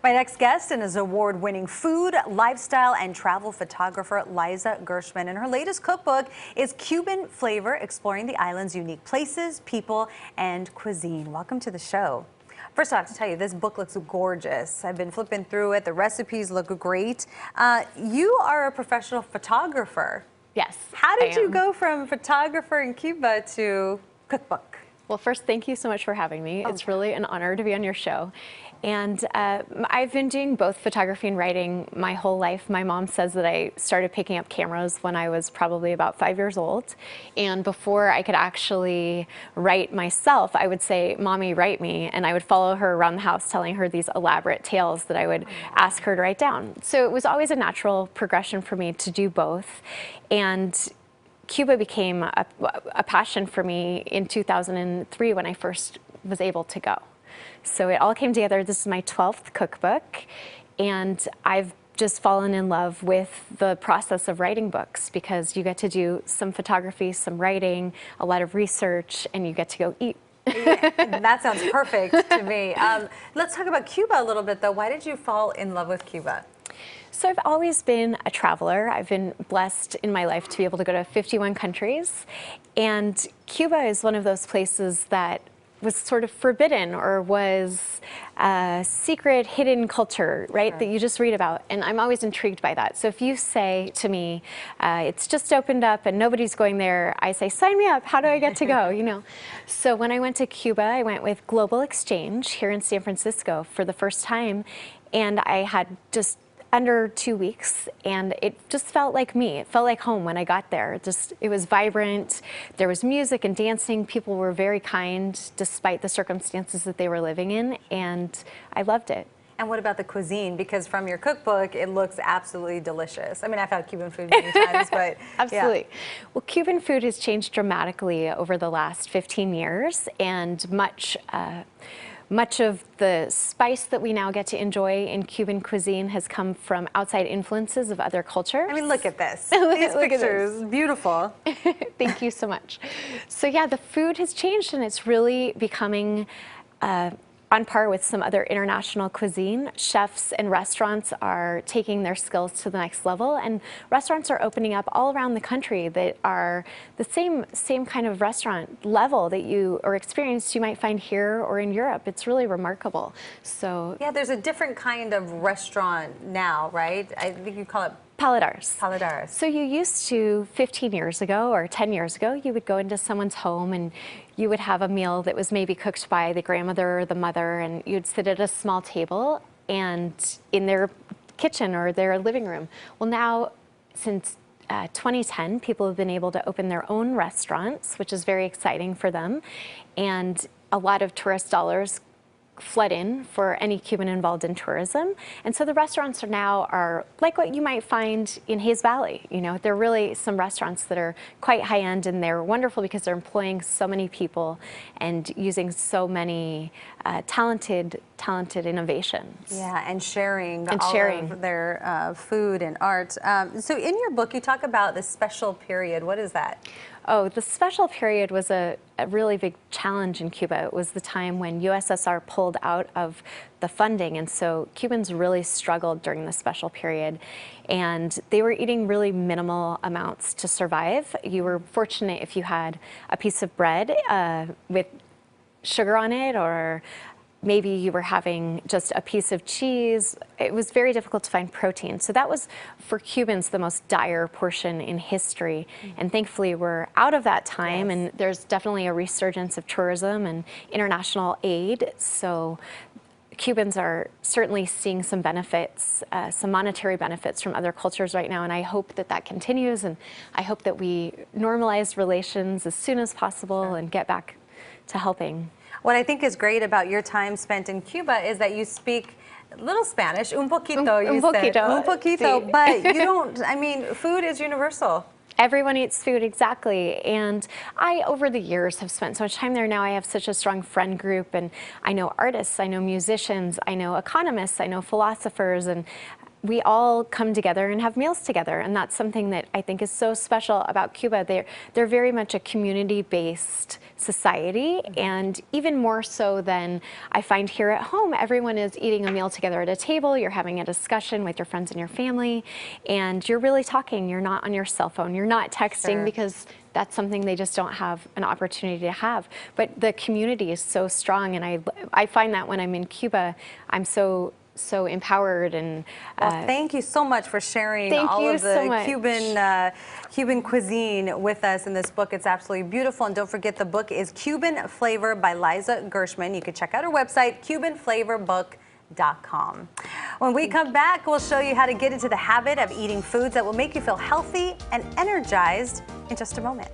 My next guest is award-winning food, lifestyle, and travel photographer Liza Gershman, and her latest cookbook is Cuban Flavor, exploring the island's unique places, people, and cuisine. Welcome to the show. First, I have to tell you, this book looks gorgeous. I've been flipping through it. The recipes look great. You are a professional photographer. Yes. How did you go from photographer in Cuba to cookbook? Well, first, thank you so much for having me. It's really an honor to be on your show. And I've been doing both photography and writing my whole life. My mom says that I started picking up cameras when I was probably about 5 years old. And before I could actually write myself, I would say, "Mommy, write me." And I would follow her around the house telling her these elaborate tales that I would ask her to write down. So it was always a natural progression for me to do both. And Cuba became a passion for me in 2003 when I first was able to go. So it all came together. This is my 12th cookbook, and I've just fallen in love with the process of writing books because you get to do some photography, some writing, a lot of research, and you get to go eat. Yeah, that sounds perfect to me. Let's talk about Cuba a little bit, though. Why did you fall in love with Cuba? So I've always been a traveler. I've been blessed in my life to be able to go to 51 countries, and Cuba is one of those places that was sort of forbidden or was a secret, hidden culture, right, that you just read about. And I'm always intrigued by that. So if you say to me, it's just opened up and nobody's going there, I say, sign me up. How do I get to go? You know. So when I went to Cuba, I went with Global Exchange here in San Francisco for the first time. And I had just under 2 weeks, and it just felt like me. It felt like home when I got there. It was vibrant. There was music and dancing. People were very kind despite the circumstances that they were living in, and I loved it. And what about the cuisine? Because from your cookbook, it looks absolutely delicious. I mean, I've had Cuban food many times, but absolutely. Yeah. Well, Cuban food has changed dramatically over the last 15 years, and much of the spice that we now get to enjoy in Cuban cuisine has come from outside influences of other cultures. I mean, look at this. These pictures, beautiful. Thank you so much. So yeah, the food has changed, and it's really becoming on par with some other international cuisine. Chefs and restaurants are taking their skills to the next level, and restaurants are opening up all around the country that are the same kind of restaurant level that you or experience you might find here or in Europe. It's really remarkable. So yeah, there's a different kind of restaurant now, right? I think you call it Paladares. Paladares. So you used to, 15 years ago or 10 years ago, you would go into someone's home and you would have a meal that was maybe cooked by the grandmother or the mother, and you'd sit at a small table and in their kitchen or their living room. Well, now, since 2010, people have been able to open their own restaurants, which is very exciting for them, and a lot of tourist dollars flood in for any Cuban involved in tourism. And so the restaurants are like what you might find in Hayes Valley. You know, they're really some restaurants that are quite high end, and they're wonderful because they're employing so many people and using so many talented innovations. Yeah, and sharing all of their food and art. So in your book, you talk about the special period. What is that? Oh, the special period was a really big challenge in Cuba. It was the time when USSR pulled out of the funding, and so Cubans really struggled during the special period, and they were eating really minimal amounts to survive. You were fortunate if you had a piece of bread with sugar on it, or maybe you were having just a piece of cheese. It was very difficult to find protein. So that was, for Cubans, the most dire portion in history. And thankfully, we're out of that time, and there's definitely a resurgence of tourism and international aid. So Cubans are certainly seeing some benefits, some monetary benefits from other cultures right now, and I hope that that continues, and I hope that we normalize relations as soon as possible and get back to helping. What I think is great about your time spent in Cuba is that you speak a little Spanish, un poquito, you said. Un poquito, sí. But you don't, I mean, food is universal. Everyone eats food, exactly. And I, over the years, have spent so much time there. Now I have such a strong friend group, and I know artists, I know musicians, I know economists, I know philosophers, and we all come together and have meals together, and that's something that I think is so special about Cuba. They're very much a community-based society, and even more so than I find here at home. Everyone is eating a meal together at a table, you're having a discussion with your friends and your family, and you're really talking. You're not on your cell phone, you're not texting, because that's something they just don't have an opportunity to have. But the community is so strong, and I find that when I'm in Cuba, I'm so empowered. And well, thank you so much for sharing all of the Cuban cuisine with us in this book. It's absolutely beautiful. And don't forget, the book is Cuban Flavor by Liza Gershman. You can check out her website, cubanflavorbook.com. When we come back, we'll show you how to get into the habit of eating foods that will make you feel healthy and energized in just a moment.